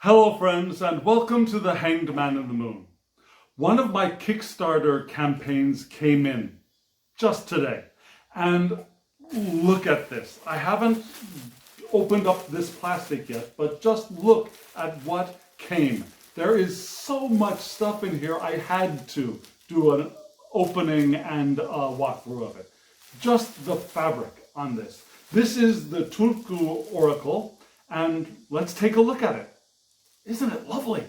Hello friends, and welcome to The Hanged Man in the Moon. One of my Kickstarter campaigns came in just today, and look at this. I haven't opened up this plastic yet, but just look at what came. There is so much stuff in here, I had to do an opening and walkthrough of it. Just the fabric on this. This is the Tulku Oracle, and let's take a look at it. Isn't it lovely?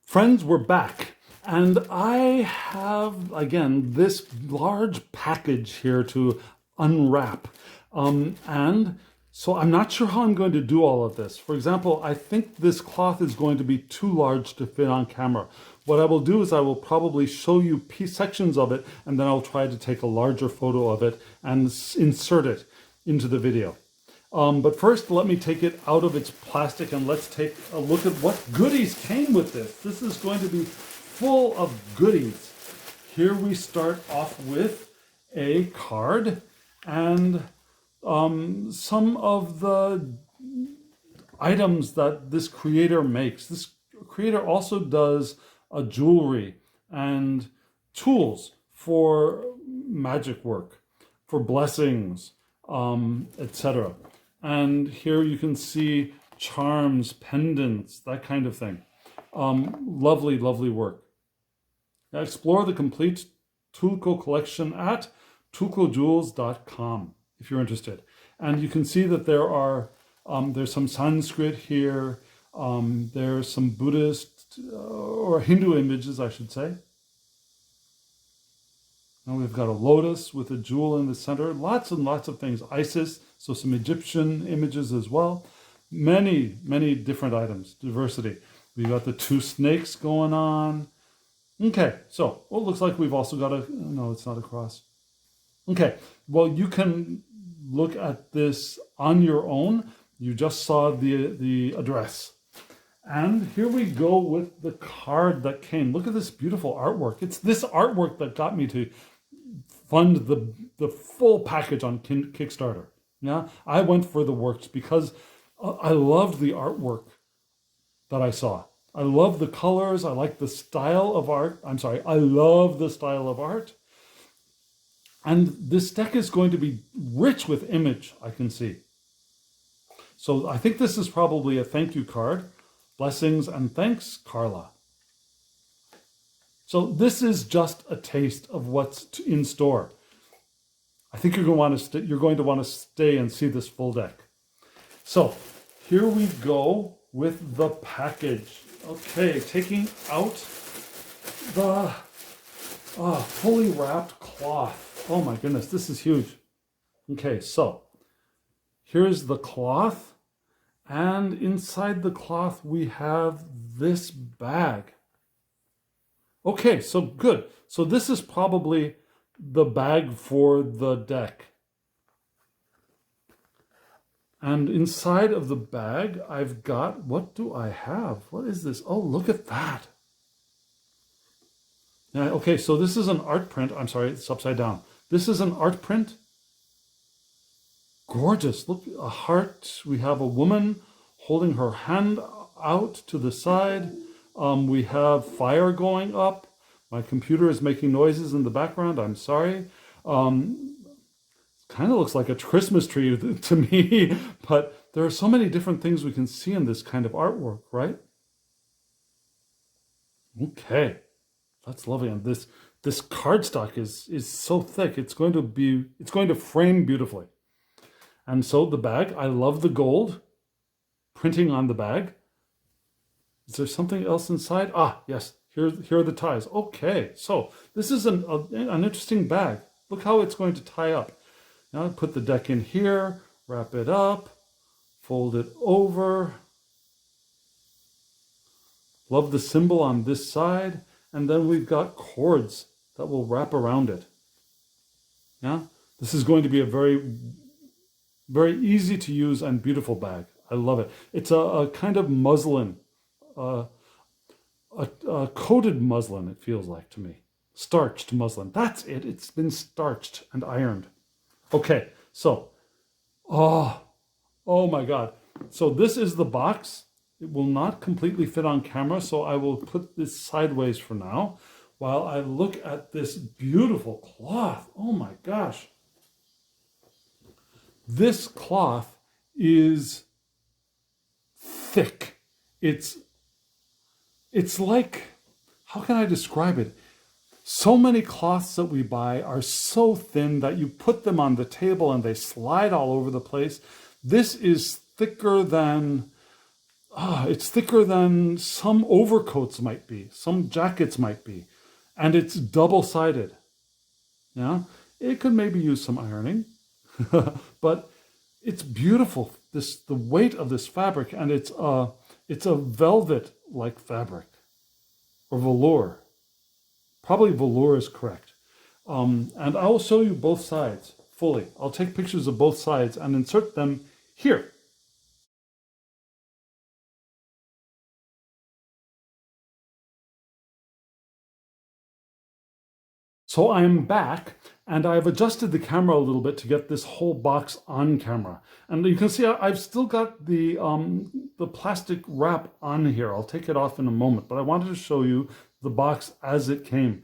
Friends, we're back. And I have, again, this large package here to unwrap. And so I'm not sure how I'm going to do all of this. For example, I think this cloth is going to be too large to fit on camera. What I will do is I will probably show you sections of it, and then I'll try to take a larger photo of it and insert it into the video. But first, let me take it out of its plastic and let's take a look at what goodies came with this. This is going to be full of goodies. Here we start off with a card and some of the items that this creator makes. This creator also does jewelry and tools for magic work, for blessings, etc. And here you can see charms, pendants, that kind of thing. Lovely, lovely work. Now explore the complete tulku collection at tulkujewels.com if you're interested. And you can see that there are there's some Sanskrit here. There's some Buddhist or Hindu images, I should say. Now we've got a lotus with a jewel in the center. Lots and lots of things. Isis, so some Egyptian images as well. Many, many different items. Diversity. We've got the two snakes going on. Okay, so well, it looks like we've also got a... No, it's not a cross. Okay, well, you can look at this on your own. You just saw the address. And here we go with the card that came. Look at this beautiful artwork. It's this artwork that got me to fund the full package on Kickstarter. Yeah, I went for the works because I loved the artwork that I saw. I love the colors. I like the style of art. I love the style of art. And this deck is going to be rich with image, I can see. So I think this is probably a thank you card. Blessings and thanks, Carla. So this is just a taste of what's in store. I think you're going to want to stay and see this full deck. So here we go with the package. Okay, taking out the fully wrapped cloth. Oh my goodness, this is huge. Okay, so here's the cloth. And inside the cloth, we have this bag. Okay, so good. So this is probably the bag for the deck. And inside of the bag, I've got, what do I have? What is this? Oh, look at that. Yeah, okay, so this is an art print. I'm sorry, it's upside down. This is an art print. Gorgeous. Look, a heart. We have a woman holding her hand out to the side. We have fire going up. My computer is making noises in the background. I'm sorry. Kind of looks like a Christmas tree to me, but there are so many different things we can see in this kind of artwork, right? Okay, that's lovely. And this cardstock is so thick. It's going to frame beautifully. And so the bag, I love the gold printing on the bag. Is there something else inside? Ah, yes, here are the ties. Okay, so this is an interesting bag. Look how it's going to tie up. Now put the deck in here, wrap it up, fold it over. Love the symbol on this side. And then we've got cords that will wrap around it. Yeah, this is going to be a very, very easy to use and beautiful bag. I love it. It's a kind of muslin, a coated muslin, it feels like to me. Starched muslin. That's it. It's been starched and ironed. Okay, so, oh my God. So this is the box. It will not completely fit on camera, so I will put this sideways for now while I look at this beautiful cloth. Oh my gosh. This cloth is thick. It's like, how can I describe it? So many cloths that we buy are so thin that you put them on the table and they slide all over the place. This is thicker than, it's thicker than some overcoats might be, some jackets might be, and it's double-sided. Yeah, it could maybe use some ironing, but it's beautiful. The weight of this fabric, and it's a velvet-like fabric, or velour. Probably velour is correct. And I will show you both sides fully. I'll take pictures of both sides and insert them here. So I'm back, and I've adjusted the camera a little bit to get this whole box on camera. And you can see I've still got the plastic wrap on here. I'll take it off in a moment, but I wanted to show you the box as it came.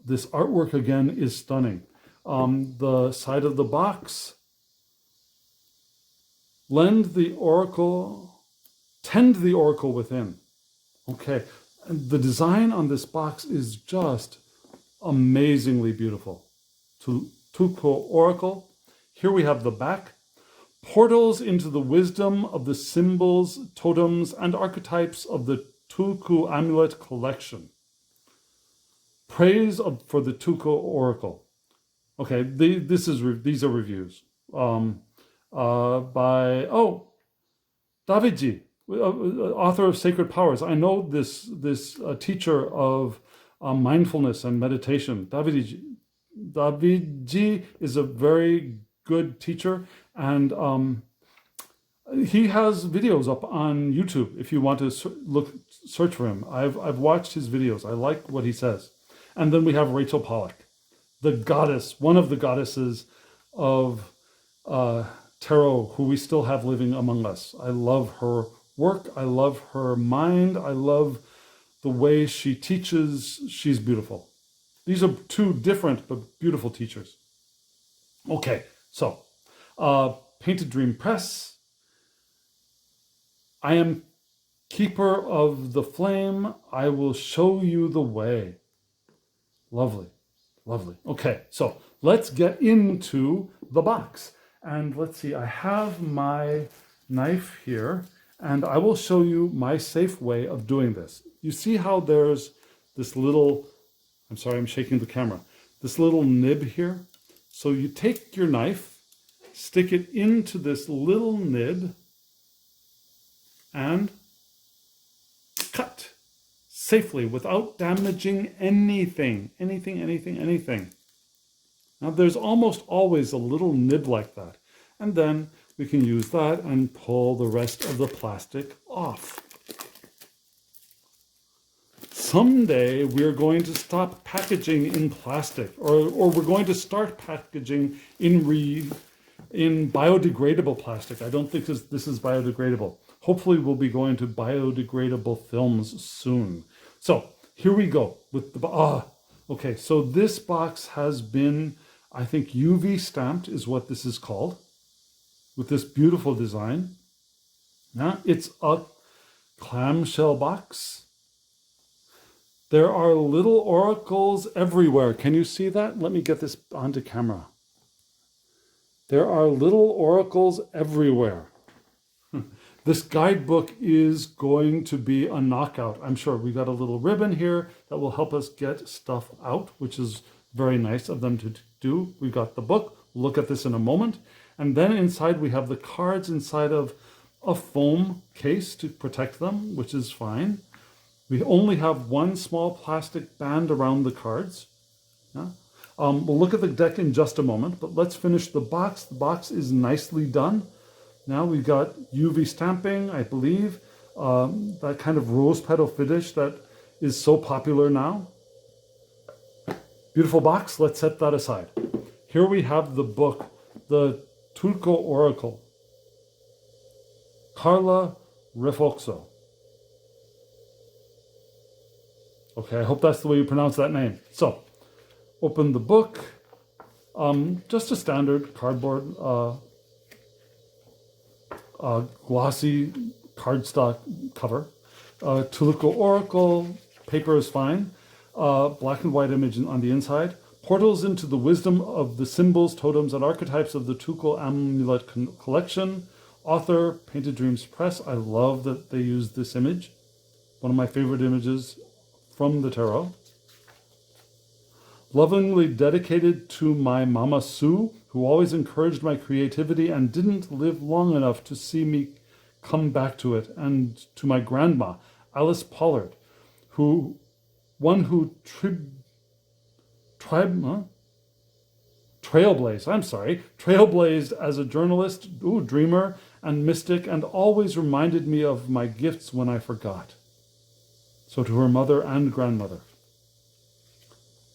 This artwork again is stunning. The side of the box, tend the oracle within. Okay, and the design on this box is just amazingly beautiful. Tulku oracle. Here we have the back. Portals into the wisdom of the symbols, totems, and archetypes of the tulku amulet collection. Praise for the tulku oracle. Okay, these are reviews by Davidji, author of Sacred Powers. I know this teacher of mindfulness and meditation. Davidji is a very good teacher, and he has videos up on YouTube if you want to search for him. I've watched his videos. I like what he says. And then we have Rachel Pollack, the goddess, one of the goddesses of tarot, who we still have living among us. I love her work. I love her mind. I love the way she teaches. She's beautiful. These are two different but beautiful teachers. Okay, so Painted Dream Press. I am keeper of the flame. I will show you the way. Lovely, lovely. Okay, so let's get into the box. And let's see, I have my knife here, and I will show you my safe way of doing this. You see how there's this little, I'm sorry, I'm shaking the camera, this little nib here? So you take your knife, stick it into this little nib, and cut safely without damaging anything. Now there's almost always a little nib like that. And then we can use that and pull the rest of the plastic off. Someday we're going to stop packaging in plastic, or we're going to start packaging in biodegradable plastic. I don't think this is biodegradable. Hopefully we'll be going to biodegradable films soon. So here we go with the, okay, so this box has been, I think UV stamped is what this is called, with this beautiful design. Now it's a clamshell box. There are little oracles everywhere. Can you see that? Let me get this onto camera. There are little oracles everywhere. This guidebook is going to be a knockout. I'm sure we got a little ribbon here that will help us get stuff out, which is very nice of them to do. We got the book. We'll look at this in a moment. And then inside we have the cards inside of a foam case to protect them, which is fine. We only have one small plastic band around the cards. Yeah? We'll look at the deck in just a moment, but let's finish the box. The box is nicely done. Now we've got UV stamping, I believe, that kind of rose petal finish that is so popular now. Beautiful box, let's set that aside. Here we have the book, the Tulku Oracle, Carla Refoxo. Okay, I hope that's the way you pronounce that name. So, open the book, just a standard cardboard, glossy cardstock cover. Tulku Oracle, paper is fine. Black and white image on the inside. Portals into the wisdom of the symbols, totems, and archetypes of the Tulku Amulet collection. Author, Painted Dreams Press. I love that they use this image. One of my favorite images from the tarot. Lovingly dedicated to my Mama Sue, who always encouraged my creativity and didn't live long enough to see me come back to it, and to my grandma, Alice Pollard, who trailblazed as a journalist, dreamer, and mystic, and always reminded me of my gifts when I forgot. So to her mother and grandmother.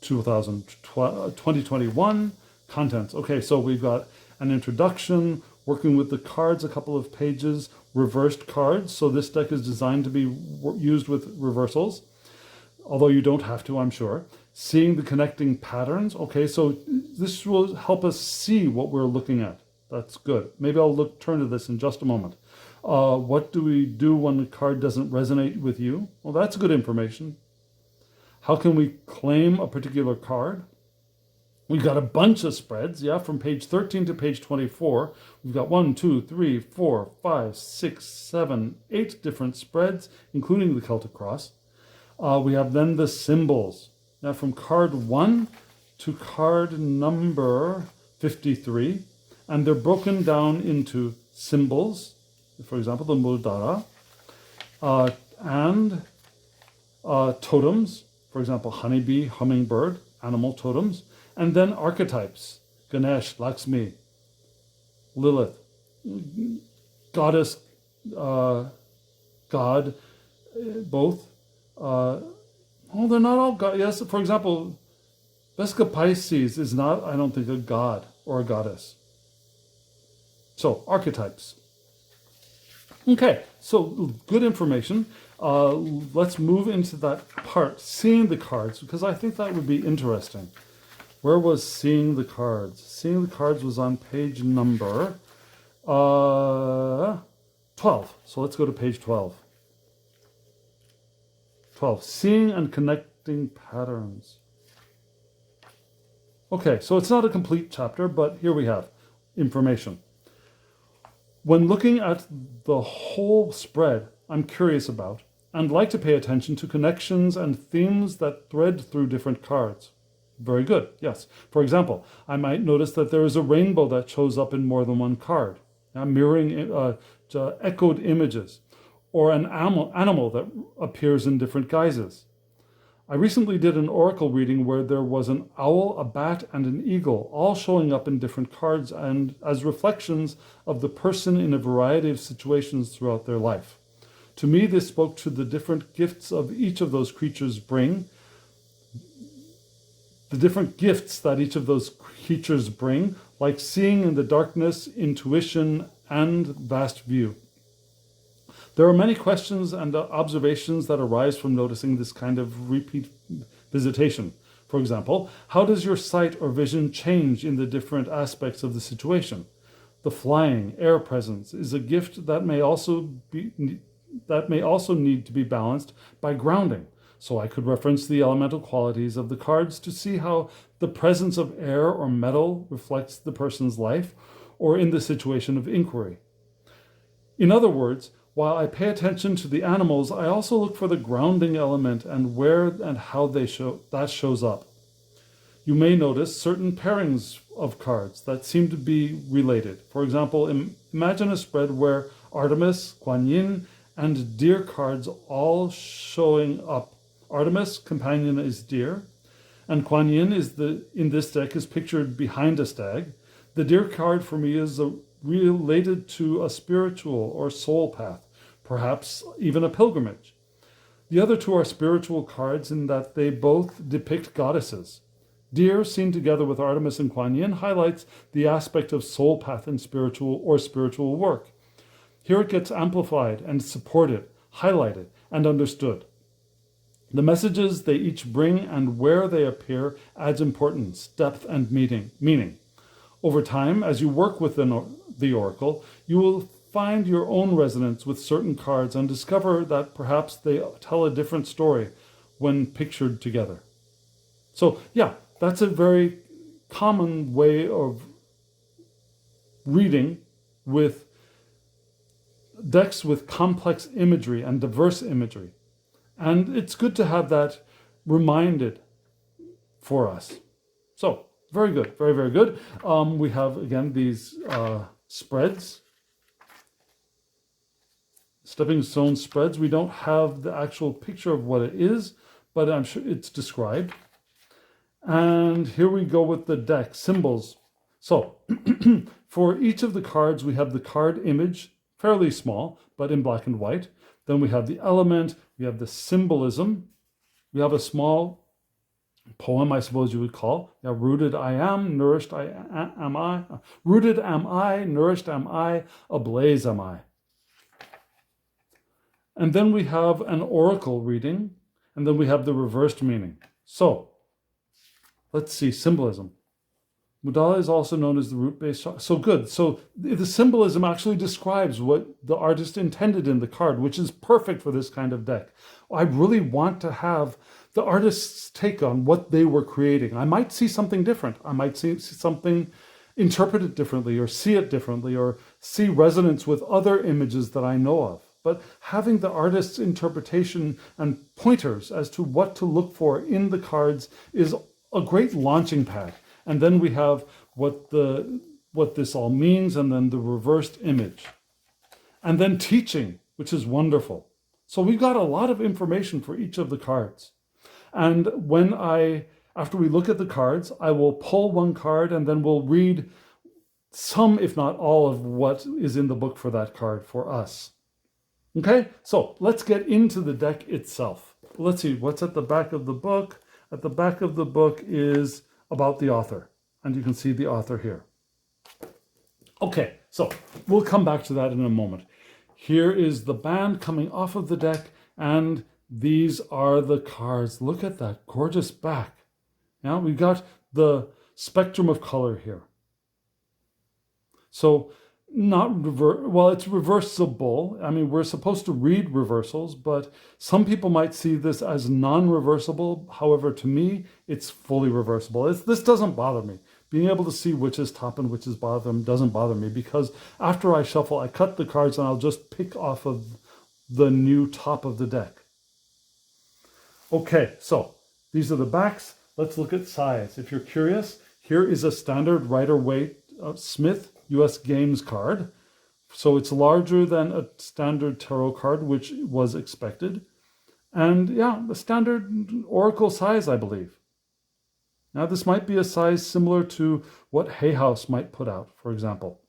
2021 contents. Okay, so we've got an introduction, working with the cards, a couple of pages, reversed cards. So this deck is designed to be used with reversals, although you don't have to, I'm sure. Seeing the connecting patterns. Okay, so this will help us see what we're looking at. That's good. Maybe I'll turn to this in just a moment. What do we do when the card doesn't resonate with you? Well, that's good information. How can we claim a particular card? We've got a bunch of spreads, from page 13 to page 24. We've got 1, 2, 3, 4, 5, 6, 7, 8 different spreads, including the Celtic Cross. We have then the symbols. Now from card 1 to card number 53, and they're broken down into symbols, for example, the Muldara, and totems, for example, honeybee, hummingbird, animal totems, and then archetypes, Ganesh, Lakshmi, Lilith, goddess, God, both. They're not all God. Yes, for example, Vesica Pisces is not, I don't think, a god or a goddess. So, archetypes. Okay, so good information. Let's move into that part, seeing the cards, because I think that would be interesting. Where was seeing the cards? Seeing the cards was on page number 12. So let's go to page 12. 12. Seeing and connecting patterns. Okay, so it's not a complete chapter, but here we have information. When looking at the whole spread, I'm curious about and like to pay attention to connections and themes that thread through different cards. Very good, yes. For example, I might notice that there is a rainbow that shows up in more than one card, mirroring echoed images, or an animal that appears in different guises. I recently did an oracle reading where there was an owl, a bat, and an eagle, all showing up in different cards and as reflections of the person in a variety of situations throughout their life. To me, this spoke to the different gifts of each of those creatures bring, the different gifts that each of those creatures bring, like seeing in the darkness, intuition, and vast view. There are many questions and observations that arise from noticing this kind of repeat visitation. For example, how does your sight or vision change in the different aspects of the situation? The flying, air presence is a gift that may also need to be balanced by grounding. So I could reference the elemental qualities of the cards to see how the presence of air or metal reflects the person's life or in the situation of inquiry. In other words, while I pay attention to the animals, I also look for the grounding element and where and how that shows up. You may notice certain pairings of cards that seem to be related. For example, imagine a spread where Artemis, Kuan Yin, and deer cards all showing up. Artemis, companion is deer, and Kuan Yin in this deck is pictured behind a stag. The deer card for me is related to a spiritual or soul path, perhaps even a pilgrimage. The other two are spiritual cards in that they both depict goddesses. Deer, seen together with Artemis and Kuan Yin, highlights the aspect of soul path and spiritual work. Here it gets amplified and supported, highlighted, and understood. The messages they each bring and where they appear adds importance, depth, and meaning. Over time, as you work with the oracle, you will find your own resonance with certain cards and discover that perhaps they tell a different story when pictured together. So yeah, that's a very common way of reading with decks with complex imagery and diverse imagery. And it's good to have that reminded for us. So, very good, very, very good. We have, again, these spreads. Stepping stone spreads. We don't have the actual picture of what it is, but I'm sure it's described. And here we go with the deck, symbols. So, for each of the cards, we have the card image, fairly small, but in black and white. Then we have the element, we have the symbolism, we have a small poem, I suppose you would call. Yeah, rooted I am, nourished am I. Rooted am I, nourished am I, ablaze am I. And then we have an oracle reading, and then we have the reversed meaning. So, let's see, symbolism. Mudala is also known as the root-based chakra. So good. So the symbolism actually describes what the artist intended in the card, which is perfect for this kind of deck. I really want to have the artist's take on what they were creating. I might see something different. I might see something interpreted differently or see it differently or see resonance with other images that I know of. But having the artist's interpretation and pointers as to what to look for in the cards is a great launching pad. And then we have what this all means, and then the reversed image. And then teaching, which is wonderful. So we've got a lot of information for each of the cards. And after we look at the cards, I will pull one card and then we'll read some, if not all, of what is in the book for that card for us. Okay, so let's get into the deck itself. Let's see, what's at the back of the book? At the back of the book is about the author, and you can see the author here. Okay, so we'll come back to that in a moment. Here is the band coming off of the deck, and these are the cards. Look at that gorgeous back. Now we've got the spectrum of color here. So it's reversible. I mean, we're supposed to read reversals, but some people might see this as non-reversible. However, to me, it's fully reversible. This doesn't bother me. Being able to see which is top and which is bottom doesn't bother me, because after I shuffle, I cut the cards and I'll just pick off of the new top of the deck. Okay, so these are the backs. Let's look at size. If you're curious, here is a standard Rider-Waite Smith US Games card. So it's larger than a standard tarot card, which was expected. And yeah, the standard oracle size, I believe. Now this might be a size similar to what Hay House might put out, for example.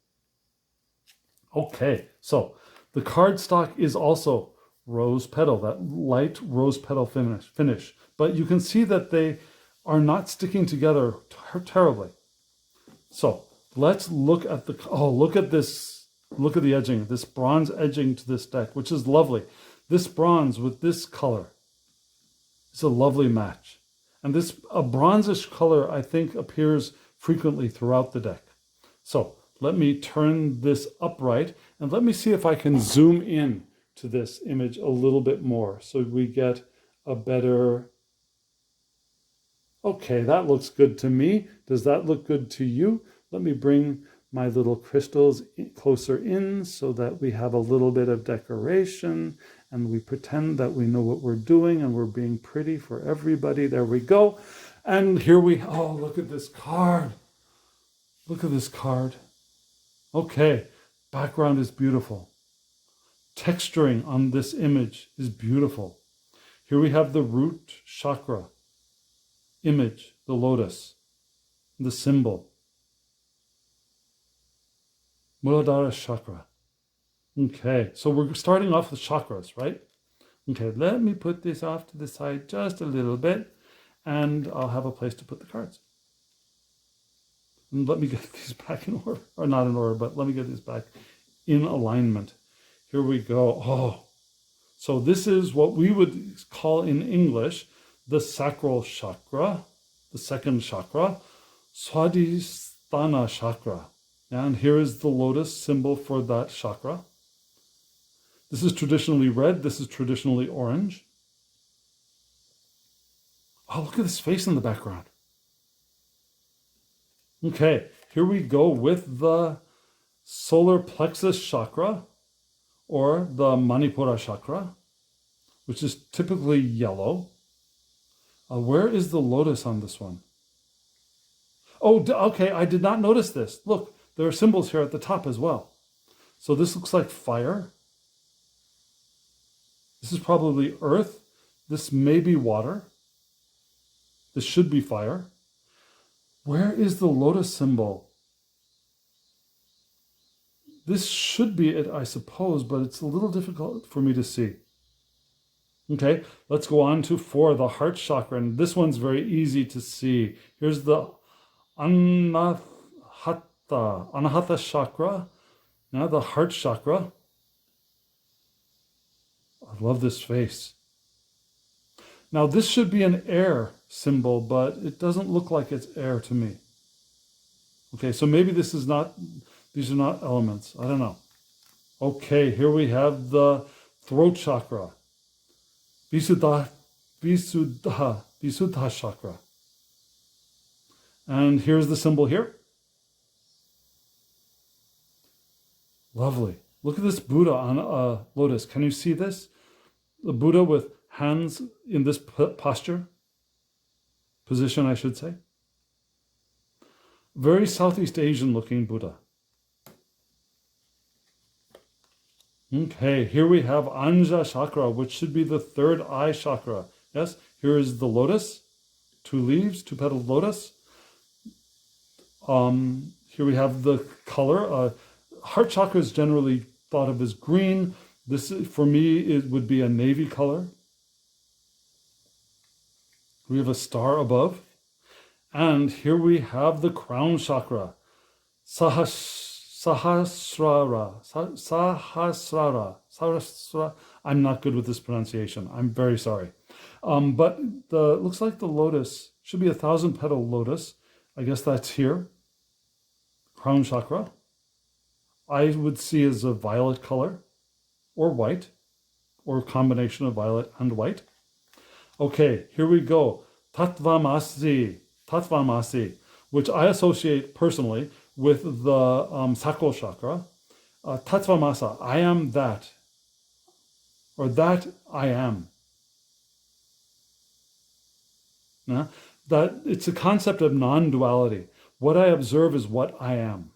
Okay, so the cardstock is also rose petal, that light rose petal finish. But you can see that they are not sticking together terribly. So let's look at look at this. Look at the edging, this bronze edging to this deck, which is lovely. This bronze with this color is a lovely match. And a bronzish color, I think, appears frequently throughout the deck. So let me turn this upright and let me see if I can zoom in to this image a little bit more so we get a better... Okay, that looks good to me. Does that look good to you? Let me bring my little crystals closer in so that we have a little bit of decoration and we pretend that we know what we're doing and we're being pretty for everybody. There we go. And here look at this card. Look at this card. Okay, background is beautiful. Texturing on this image is beautiful. Here we have the root chakra. image, the lotus, the symbol. Muladhara chakra. Okay, so we're starting off with chakras, right? Okay, let me put this off to the side just a little bit, and I'll have a place to put the cards. And let me get these back in order, or not in order, but let me get these back in alignment. Here we go. Oh, so this is what we would call in English the sacral chakra, the second chakra, Swadhisthana chakra. And here is the lotus symbol for that chakra. This is traditionally red. This is traditionally orange. Oh, look at this face in the background. Okay, here we go with the solar plexus chakra, or the Manipura chakra, which is typically yellow. Where is the lotus on this one? Oh, okay, I did not notice this. Look, there are symbols here at the top as well. So this looks like fire. This is probably earth. This may be water. This should be fire. Where is the lotus symbol? This should be it, I suppose, but it's a little difficult for me to see. Okay, let's go on to 4, the heart chakra. And this one's very easy to see. Here's the Anahata chakra. Now the heart chakra. I love this face. Now this should be an air symbol, but it doesn't look like it's air to me. Okay, so maybe this is not, these are not elements. I don't know. Okay, here we have the throat chakra. Visuddha chakra. And here's the symbol here. Lovely. Look at this Buddha on a lotus. Can you see this? The Buddha with hands in this position, I should say. Very Southeast Asian looking Buddha. Okay, here we have Anja chakra, which should be the third eye chakra. Yes, here is the lotus, 2 leaves, 2-petaled lotus. Here we have the color. Heart chakra is generally thought of as green. This, for me, it would be a navy color. We have a star above. And here we have the crown chakra, Sahasrara. I'm not good with this pronunciation. I'm very sorry. But looks like the lotus should be a 1,000-petal lotus. I guess that's here. Crown chakra. I would see as a violet color, or white, or a combination of violet and white. Okay, here we go. Tattvamasi, which I associate personally with the sacral chakra. Tattvamasa, I am that, or that I am. That it's a concept of non-duality. What I observe is what I am.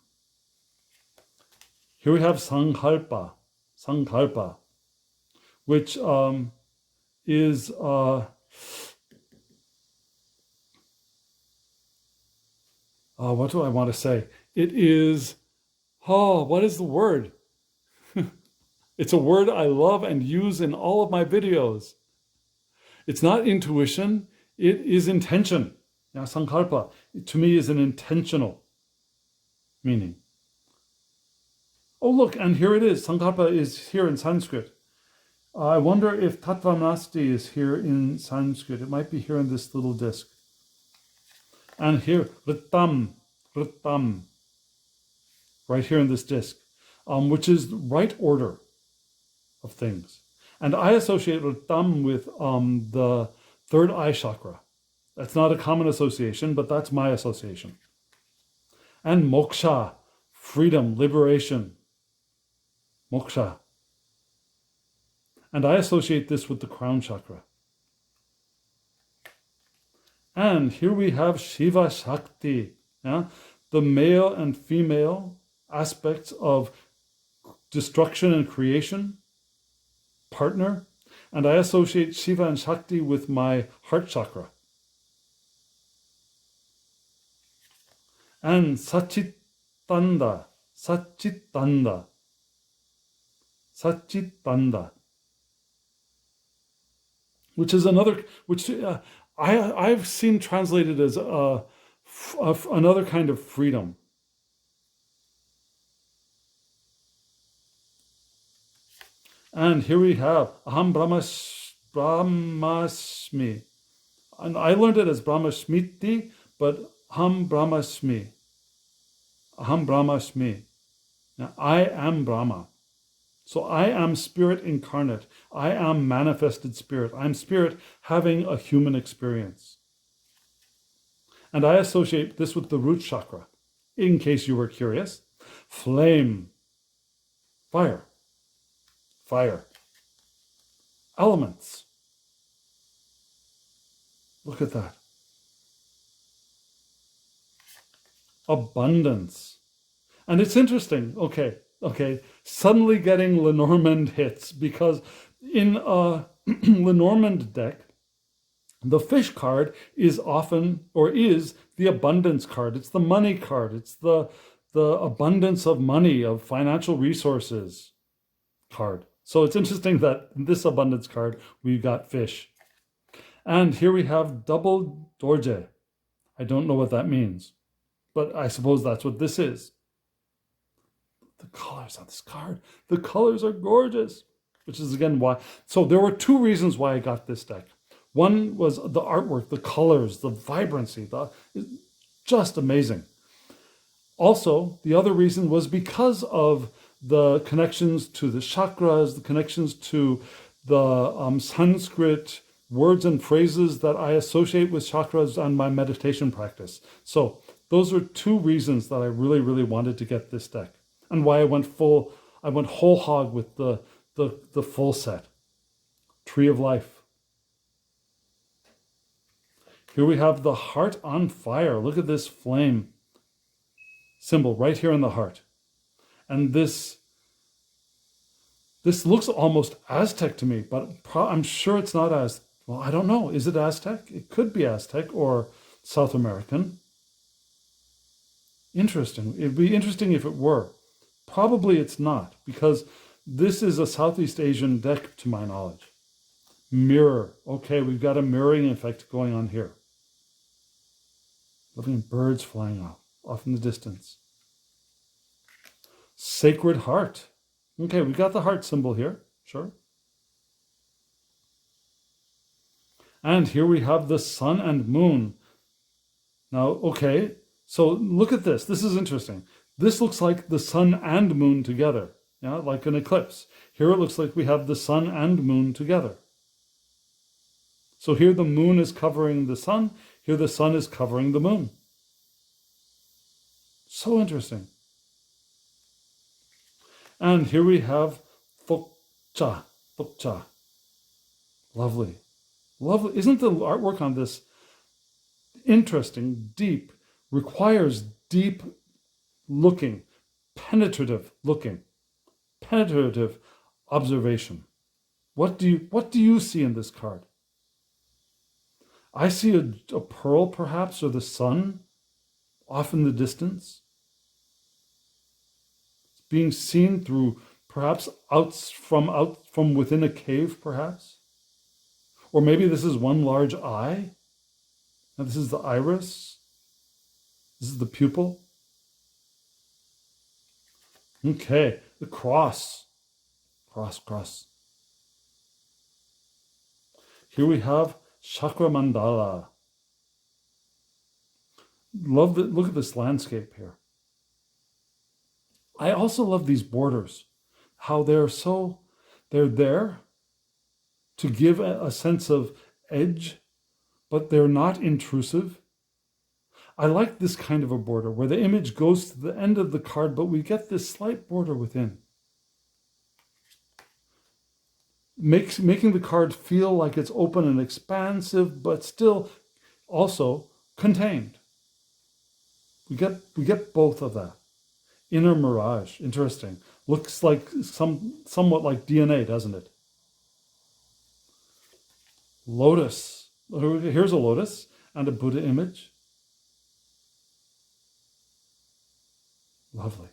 Here we have Sankalpa, which is what do I want to say? It is, what is the word? It's a word I love and use in all of my videos. It's not intuition, it is intention. Now, Sankalpa, to me, is an intentional meaning. Oh, look, and here it is. Sankalpa is here in Sanskrit. I wonder if Tattvamasti is here in Sanskrit. It might be here in this little disc. And here, Ritam, right here in this disc, which is the right order of things. And I associate Ritam with the third eye chakra. That's not a common association, but that's my association. And moksha, freedom, liberation. Moksha. And I associate this with the crown chakra. And here we have Shiva Shakti, the male and female aspects of destruction and creation, partner. And I associate Shiva and Shakti with my heart chakra. And Satchitanda, Satchitanda, Satchitanda, which is another, which I've seen translated as another kind of freedom. And here we have Aham Brahmasmi. And I learned it as Brahmasmiti, but Aham Brahmasmi. Aham Brahmasmi. Now, I am Brahma. So I am spirit incarnate. I am manifested spirit. I'm spirit having a human experience. And I associate this with the root chakra, in case you were curious. Flame, fire, fire, elements. Look at that. Abundance. And it's interesting, okay, suddenly getting Lenormand hits, because in a Lenormand deck, the fish card is often, or is, the abundance card. It's the money card. It's the abundance of money, of financial resources card. So it's interesting that in this abundance card, we've got fish. And here we have double dorje. I don't know what that means, but I suppose that's what this is. The colors on this card, the colors are gorgeous, which is again why. So there were two reasons why I got this deck. One was the artwork, the colors, the vibrancy, just amazing. Also, the other reason was because of the connections to the chakras, the connections to the Sanskrit words and phrases that I associate with chakras and my meditation practice. So those are two reasons that I really, really wanted to get this deck, and why I went whole hog with the full set. Tree of Life. Here we have the heart on fire. Look at this flame symbol right here in the heart. And this looks almost Aztec to me, but I'm sure it's not well, I don't know. Is it Aztec? It could be Aztec or South American. Interesting. It'd be interesting if it were. Probably it's not, because this is a Southeast Asian deck to my knowledge. Mirror. Okay, we've got a mirroring effect going on here. Loving birds flying off in the distance. Sacred Heart. Okay, we've got the heart symbol here, sure. And here we have the sun and moon. Now, okay, so look at this. This is interesting. This looks like the sun and moon together, yeah, like an eclipse. Here it looks like we have the sun and moon together. So here the moon is covering the sun. Here the sun is covering the moon. So interesting. And here we have Fokcha. Fokcha. Lovely. Lovely. Isn't the artwork on this interesting, deep, requires deep looking, penetrative observation. What do you see in this card? I see a pearl, perhaps, or the sun off in the distance. It's being seen through, perhaps from within a cave, perhaps. Or maybe this is one large eye. And this is the iris. This is the pupil. Okay, the cross. Cross. Here we have Chakra Mandala. Look at this landscape here. I also love these borders. How they're there to give a sense of edge, but they're not intrusive. I like this kind of a border where the image goes to the end of the card, but we get this slight border within. Making the card feel like it's open and expansive, but still also contained. We get both of that. Inner mirage, interesting. Looks like somewhat like DNA, doesn't it? Lotus. Here's a lotus and a Buddha image. Lovely.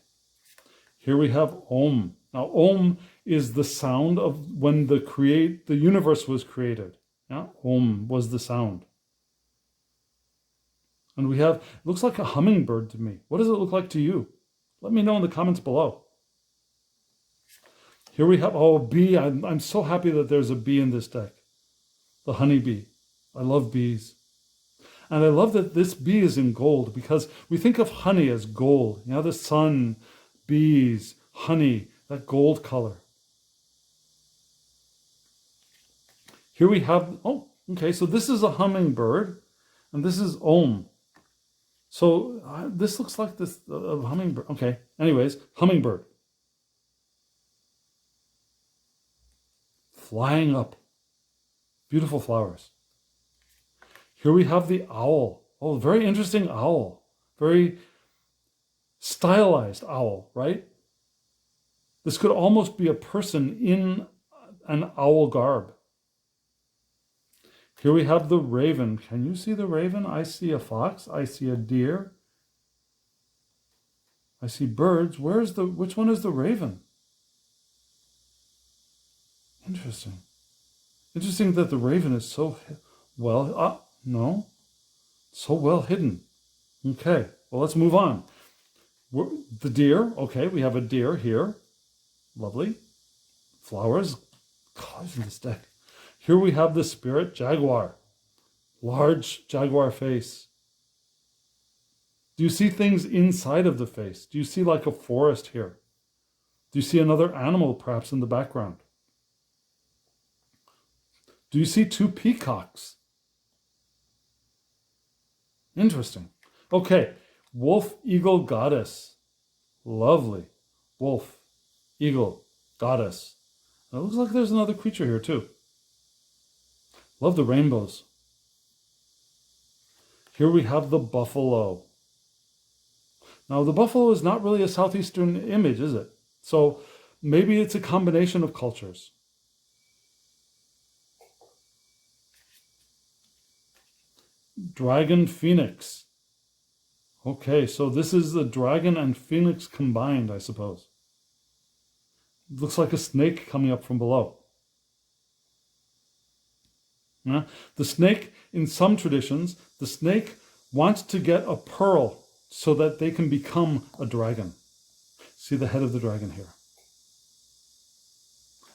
Here we have Om. Now, Om is the sound of when the universe was created. Yeah, Om was the sound. And we have, it looks like a hummingbird to me. What does it look like to you? Let me know in the comments below. Here we have, oh, bee. I'm so happy that there's a bee in this deck. The honeybee. I love bees. And I love that this bee is in gold because we think of honey as gold. You know, the sun, bees, honey, that gold color. Here we have, oh, okay, so this is a hummingbird and this is Om. So this looks like this hummingbird. Okay, anyways, hummingbird. Flying up. Beautiful flowers. Here we have the owl. Oh, very interesting owl. Very stylized owl, right? This could almost be a person in an owl garb. Here we have the raven. Can you see the raven? I see a fox. I see a deer. I see birds. Which one is the raven? Interesting. Interesting that the raven is so well, no, so well hidden. Okay, well, let's move on. The deer, okay, we have a deer here. Lovely. Flowers, colors in this deck. Here we have the spirit jaguar. Large jaguar face. Do you see things inside of the face? Do you see like a forest here? Do you see another animal perhaps in the background? Do you see two peacocks? Interesting. Okay, wolf, eagle, goddess. Lovely. Wolf, eagle, goddess. And it looks like there's another creature here too. Love the rainbows. Here we have the buffalo. Now the buffalo is not really a southeastern image, is it? So maybe it's a combination of cultures. Dragon phoenix. Okay, so this is the dragon and phoenix combined, I suppose. It looks like a snake coming up from below. Yeah? The snake, in some traditions, the snake wants to get a pearl so that they can become a dragon. See the head of the dragon here.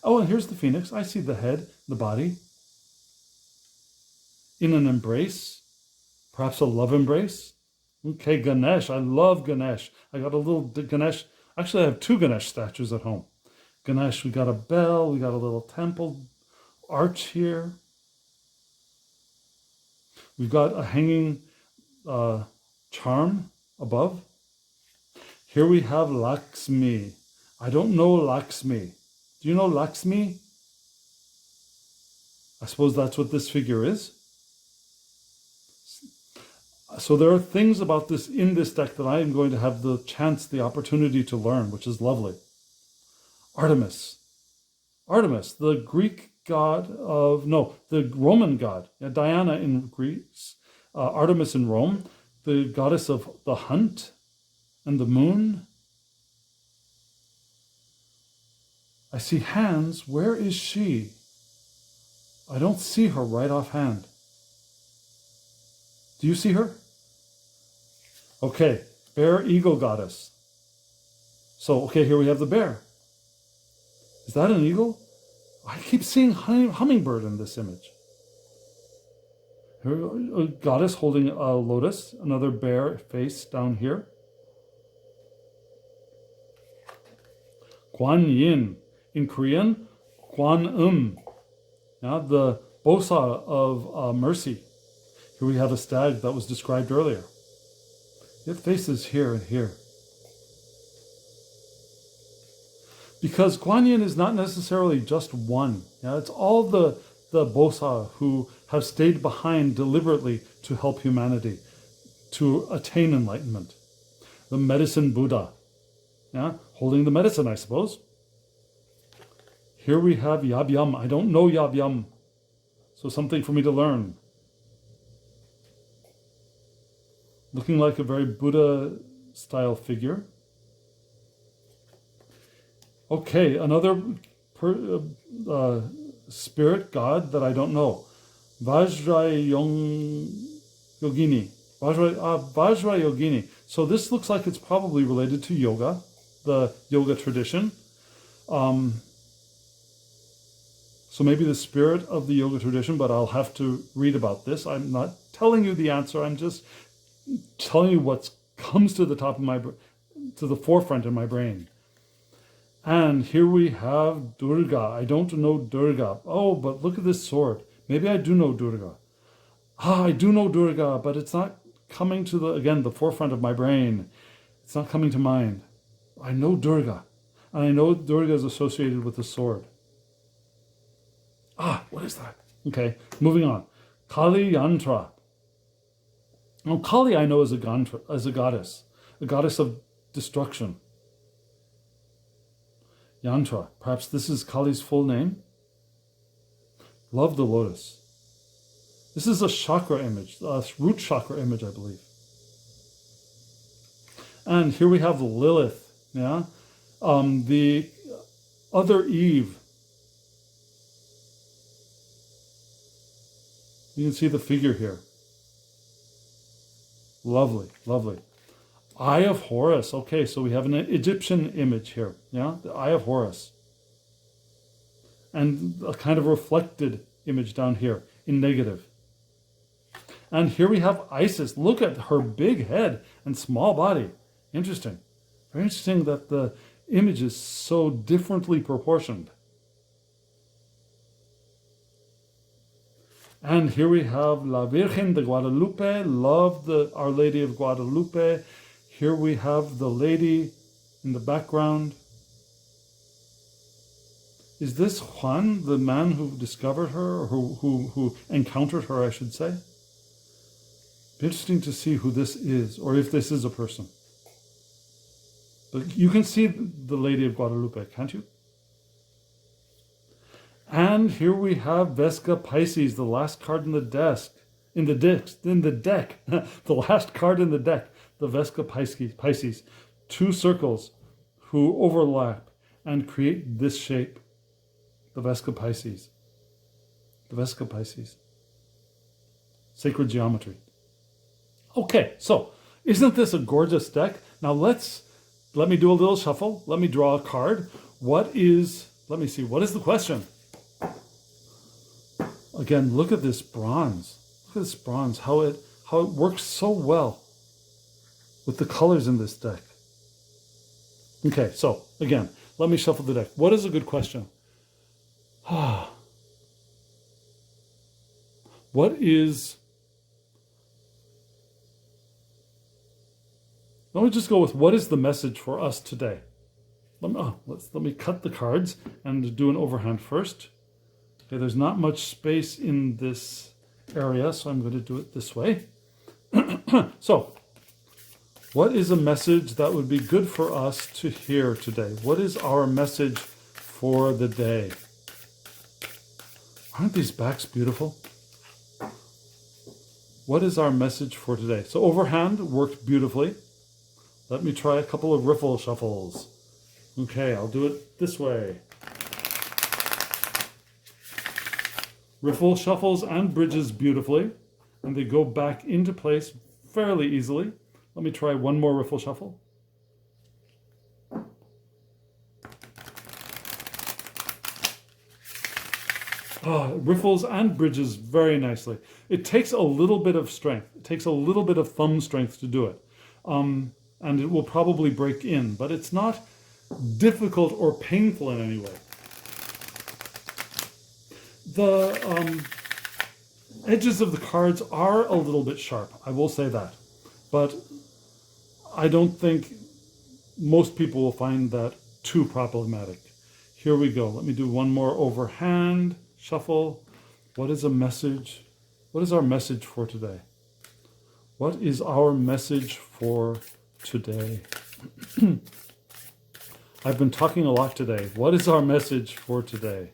Oh, and here's the phoenix. I see the head, the body. In an embrace. Perhaps a love embrace. Okay, Ganesh. I love Ganesh. I got a little Ganesh. Actually, I have two Ganesh statues at home. Ganesh, we got a bell. We got a little temple arch here. We've got a hanging charm above. Here we have Lakshmi. I don't know Lakshmi. Do you know Lakshmi? I suppose that's what this figure is. So there are things about this in this deck that I am going to have the opportunity to learn, which is lovely. Artemis. Artemis, the Greek god of, no, the Roman god. Yeah, Diana in Greece. Artemis in Rome, the goddess of the hunt and the moon. I see hands. Where is she? I don't see her right offhand. Do you see her? Okay, bear, eagle goddess. So, okay, here we have the bear. Is that an eagle? I keep seeing hummingbird in this image. Here, a goddess holding a lotus, another bear face down here. Guan Yin. In Korean, Guan. Now, the bosa of mercy. Here we have a stag that was described earlier. It faces here and here. Because Guan Yin is not necessarily just one. Yeah, it's all the bosa who have stayed behind deliberately to help humanity to attain enlightenment. The medicine Buddha. Yeah, holding the medicine, I suppose. Here we have Yab Yum. I don't know Yab Yum. So something for me to learn. Looking like a very Buddha-style figure. Okay, another spirit god that I don't know. Yogini. Vajra Yogini. So this looks like it's probably related to yoga, the yoga tradition. So maybe the spirit of the yoga tradition, but I'll have to read about this. I'm not telling you the answer. I'm just telling you what comes to the top of to the forefront in my brain. And here we have Durga. I don't know Durga. Oh, but look at this sword. Maybe I do know Durga. I do know Durga, but it's not coming to the forefront of my brain. It's not coming to mind. I know Durga. And I know Durga is associated with the sword. What is that? Okay, moving on. Kali Yantra. Now, Kali I know as a goddess of destruction. Yantra. Perhaps this is Kali's full name. Love the lotus. This is a chakra image, a root chakra image, I believe. And here we have Lilith, yeah? The other Eve. You can see the figure here. Lovely, lovely. Eye of Horus. Okay, so we have an Egyptian image here, yeah? The Eye of Horus. And a kind of reflected image down here in negative. And here we have Isis. Look at her big head and small body. Interesting. Very interesting that the image is so differently proportioned. And here we have La Virgen de Guadalupe. Love Our Lady of Guadalupe. Here we have the lady in the background. Is this Juan, the man who discovered her, or who encountered her, I should say? Be interesting to see who this is, or if this is a person. But you can see the Lady of Guadalupe, can't you? And here we have Vesca Pisces, the last card in the deck. The last card in the deck, the Vesca Pisces. Two circles who overlap and create this shape, the Vesca Pisces. The Vesca Pisces. Sacred geometry. Okay, so isn't this a gorgeous deck? Now let me do a little shuffle. Let me draw a card. Let me see, what is the question? Again, look at this bronze. Look at this bronze, how it works so well with the colors in this deck. Okay, so again, let me shuffle the deck. What is a good question? Let me just go with what is the message for us today? Let me cut the cards and do an overhand first. Okay, there's not much space in this area, so I'm going to do it this way. So, what is a message that would be good for us to hear today? What is our message for the day? Aren't these backs beautiful? What is our message for today? So overhand worked beautifully. Let me try a couple of riffle shuffles. Okay, I'll do it this way. Riffle shuffles and bridges beautifully, and they go back into place fairly easily. Let me try one more riffle shuffle. Riffles and bridges very nicely. It takes a little bit of strength. It takes a little bit of thumb strength to do it. And it will probably break in, but it's not difficult or painful in any way. The edges of the cards are a little bit sharp, I will say that. But I don't think most people will find that too problematic. Here we go. Let me do one more overhand shuffle. What is a message? What is our message for today? What is our message for today? I've been talking a lot today. What is our message for today?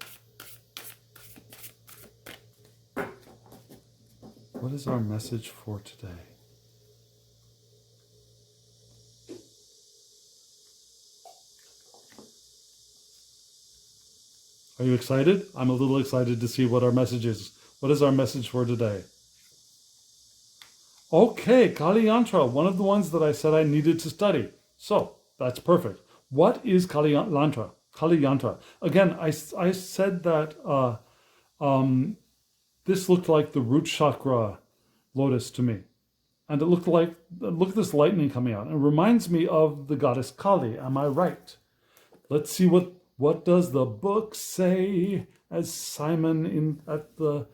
What is our message for today? Are you excited? I'm a little excited to see what our message is. What is our message for today? Okay, Kali Yantra, one of the ones that I said I needed to study. So, that's perfect. What is Kali Yantra? Kali Yantra. Again, I said that this looked like the root chakra lotus to me. And look at this lightning coming out. It reminds me of the goddess Kali. Am I right? Let's see what does the book say as Simon at the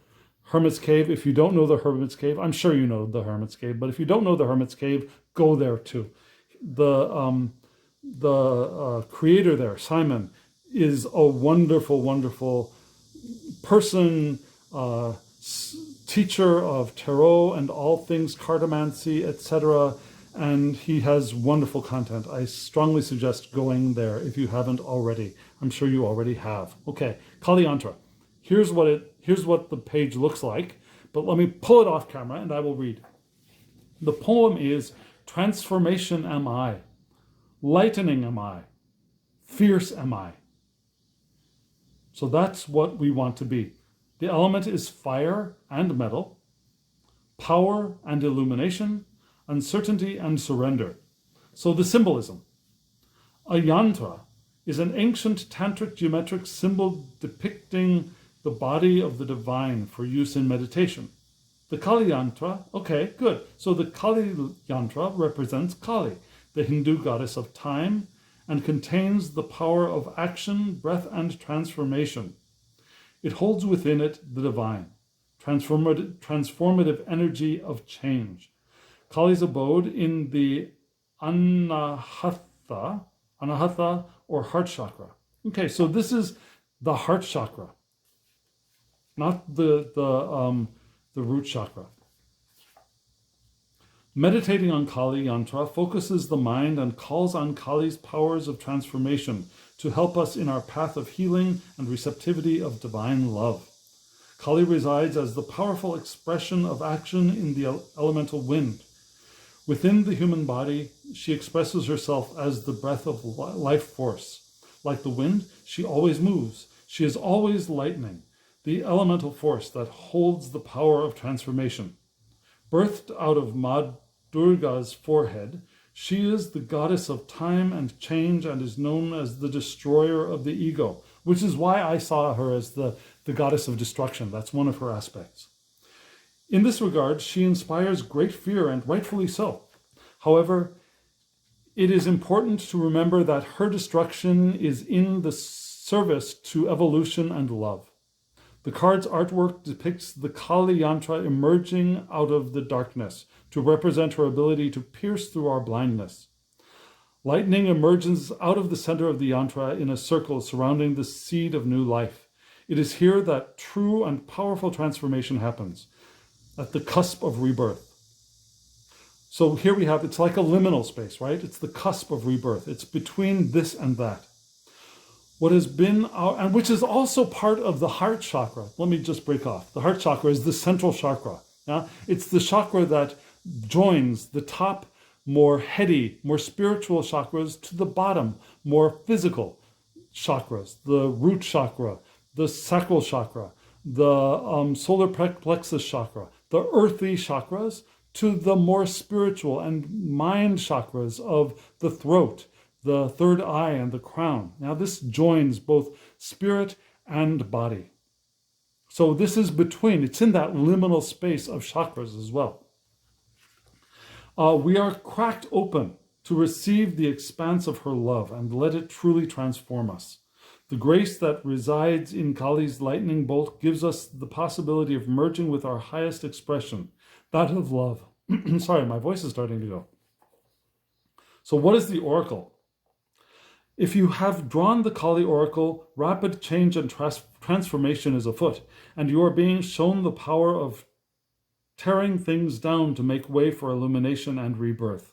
Hermit's Cave. If you don't know the Hermit's Cave, I'm sure you know the Hermit's Cave, but if you don't know the Hermit's Cave, go there too. The creator there, Simon, is a wonderful, wonderful person, teacher of tarot and all things cartomancy, etc. And he has wonderful content. I strongly suggest going there if you haven't already. I'm sure you already have. Okay, Kali Yantra. Here's what the page looks like, but let me pull it off camera and I will read. The poem is, transformation am I, lightening am I, fierce am I. So that's what we want to be. The element is fire and metal, power and illumination, uncertainty and surrender. So the symbolism. A yantra is an ancient tantric geometric symbol depicting the body of the divine for use in meditation. The Kali Yantra, okay, good. So the Kali Yantra represents Kali, the Hindu goddess of time, and contains the power of action, breath, and transformation. It holds within it the divine, transformative energy of change. Kali's abode in the Anahata or heart chakra. Okay, so this is the heart chakra, not the root chakra. Meditating on Kali Yantra focuses the mind and calls on Kali's powers of transformation to help us in our path of healing and receptivity of divine love. Kali resides as the powerful expression of action in the elemental wind. Within the human body, she expresses herself as the breath of life force. Like the wind, she always moves. She is always lightning, the elemental force that holds the power of transformation. Birthed out of Ma Durga's forehead, she is the goddess of time and change and is known as the destroyer of the ego, which is why I saw her as the goddess of destruction. That's one of her aspects. In this regard, she inspires great fear, and rightfully so. However, it is important to remember that her destruction is in the service to evolution and love. The card's artwork depicts the Kali Yantra emerging out of the darkness to represent her ability to pierce through our blindness. Lightning emerges out of the center of the yantra in a circle surrounding the seed of new life. It is here that true and powerful transformation happens, at the cusp of rebirth. So here we have, it's like a liminal space, right? It's the cusp of rebirth. It's between this and that. What has been and which is also part of the heart chakra. Let me just break off. The heart chakra is the central chakra. Yeah? It's the chakra that joins the top, more heady, more spiritual chakras to the bottom, more physical chakras, the root chakra, the sacral chakra, the solar plexus chakra, the earthy chakras to the more spiritual and mind chakras of the throat, the third eye, and the crown. Now this joins both spirit and body. So this is between, it's in that liminal space of chakras as well. We are cracked open to receive the expanse of her love and let it truly transform us. The grace that resides in Kali's lightning bolt gives us the possibility of merging with our highest expression, that of love. Sorry, my voice is starting to go. So what is the oracle? If you have drawn the Kali oracle, rapid change and transformation is afoot, and you are being shown the power of tearing things down to make way for illumination and rebirth.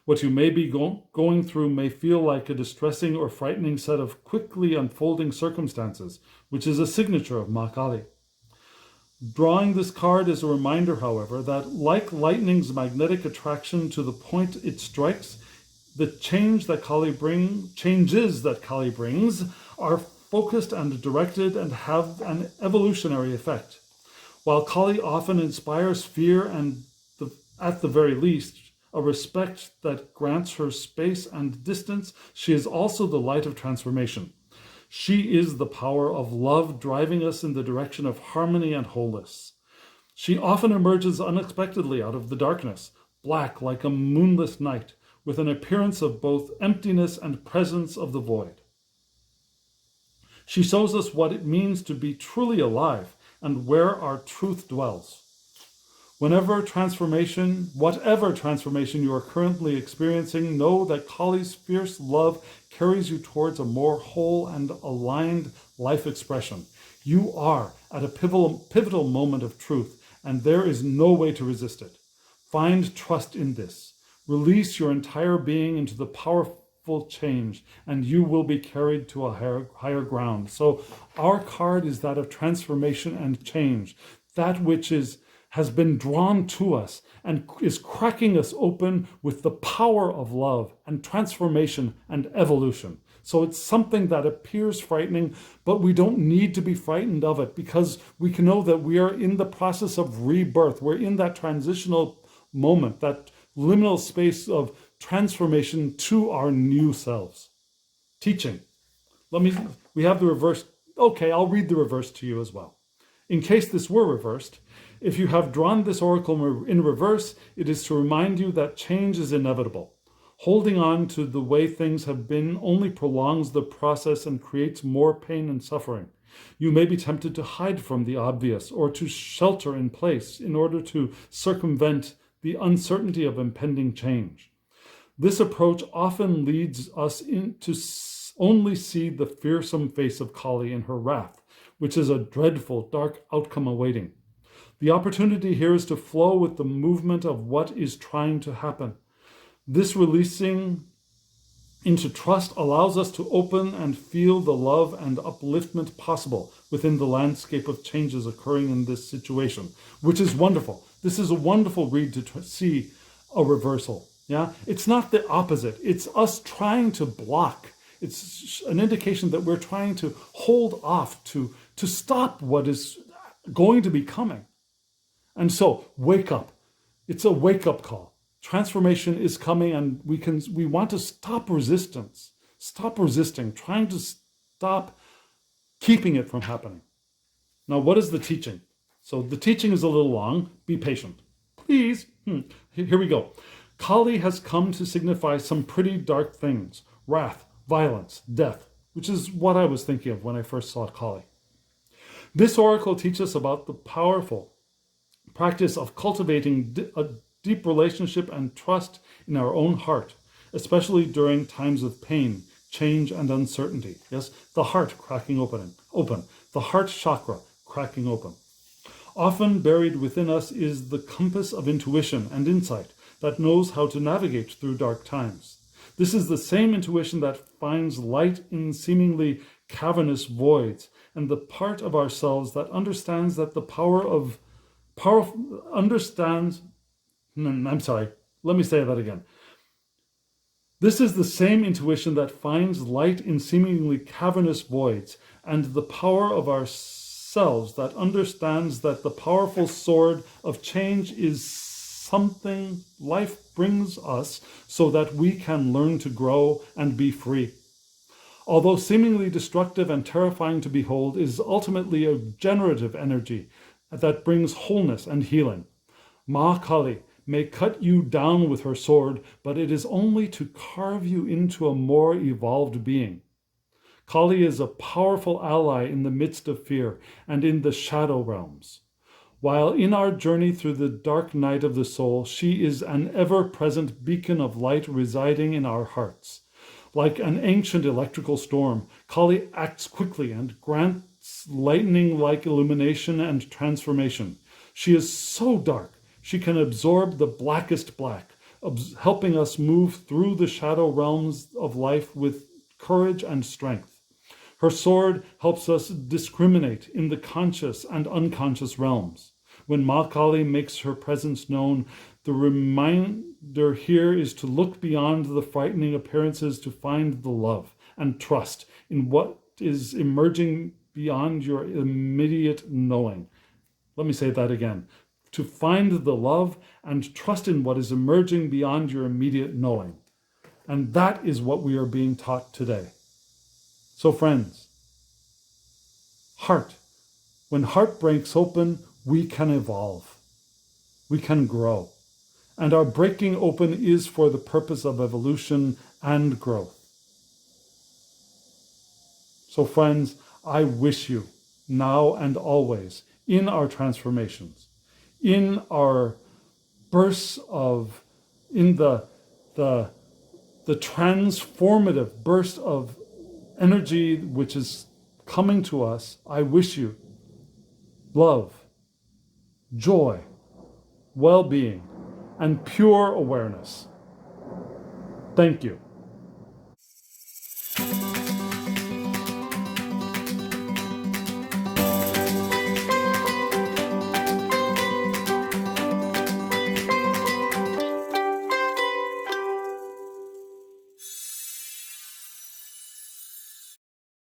What you may be going through may feel like a distressing or frightening set of quickly unfolding circumstances, which is a signature of Ma Kali. Drawing this card is a reminder, however, that like lightning's magnetic attraction to the point it strikes, the changes that Kali brings are focused and directed and have an evolutionary effect. While Kali often inspires fear and, at the very least, a respect that grants her space and distance, she is also the light of transformation. She is the power of love driving us in the direction of harmony and wholeness. She often emerges unexpectedly out of the darkness, black like a moonless night, with an appearance of both emptiness and presence of the void. She shows us what it means to be truly alive and where our truth dwells. Whatever transformation you are currently experiencing, know that Kali's fierce love carries you towards a more whole and aligned life expression. You are at a pivotal moment of truth, and there is no way to resist it. Find trust in this. Release your entire being into the powerful change, and you will be carried to a higher ground. So our card is that of transformation and change, that which has been drawn to us and is cracking us open with the power of love and transformation and evolution. So it's something that appears frightening, but we don't need to be frightened of it, because we can know that we are in the process of rebirth. We're in that transitional moment, that liminal space of transformation to our new selves. Teaching. We have the reverse. Okay, I'll read the reverse to you as well. In case this were reversed, if you have drawn this oracle in reverse, it is to remind you that change is inevitable. Holding on to the way things have been only prolongs the process and creates more pain and suffering. You may be tempted to hide from the obvious or to shelter in place in order to circumvent the uncertainty of impending change. This approach often leads us to only see the fearsome face of Kali in her wrath, which is a dreadful, dark outcome awaiting. The opportunity here is to flow with the movement of what is trying to happen. This releasing into trust allows us to open and feel the love and upliftment possible within the landscape of changes occurring in this situation, which is wonderful. This is a wonderful read to see a reversal. Yeah, it's not the opposite. It's us trying to block. It's an indication that we're trying to hold off, to stop what is going to be coming. And so, wake up. It's a wake-up call. Transformation is coming, and we want to stop resistance. Stop resisting, trying to stop keeping it from happening. Now, what is the teaching? So the teaching is a little long. Be patient. Please. Here we go. Kali has come to signify some pretty dark things. Wrath, violence, death, which is what I was thinking of when I first saw Kali. This oracle teaches us about the powerful practice of cultivating a deep relationship and trust in our own heart, especially during times of pain, change, and uncertainty. Yes, the heart cracking open, the heart chakra cracking open. Often buried within us is the compass of intuition and insight that knows how to navigate through dark times. This is the same intuition that finds light in seemingly cavernous voids, and the part of ourselves that understands that the let me say that again. This is the same intuition that finds light in seemingly cavernous voids, and the power of ourselves that understands that the powerful sword of change is something life brings us so that we can learn to grow and be free. Although seemingly destructive and terrifying to behold, is ultimately a generative energy that brings wholeness and healing. Ma Kali may cut you down with her sword, but it is only to carve you into a more evolved being. Kali is a powerful ally in the midst of fear and in the shadow realms. While in our journey through the dark night of the soul, she is an ever-present beacon of light residing in our hearts. Like an ancient electrical storm, Kali acts quickly and grants lightning-like illumination and transformation. She is so dark, she can absorb the blackest black, helping us move through the shadow realms of life with courage and strength. Her sword helps us discriminate in the conscious and unconscious realms. When Ma Kali makes her presence known, the reminder here is to look beyond the frightening appearances to find the love and trust in what is emerging beyond your immediate knowing. Let me say that again. To find the love and trust in what is emerging beyond your immediate knowing. And that is what we are being taught today. So friends, heart. When heart breaks open, we can evolve. We can grow. And our breaking open is for the purpose of evolution and growth. So friends, I wish you now and always in our transformations, in our bursts of, in the transformative burst of energy which is coming to us, I wish you love, joy, well-being, and pure awareness. Thank you.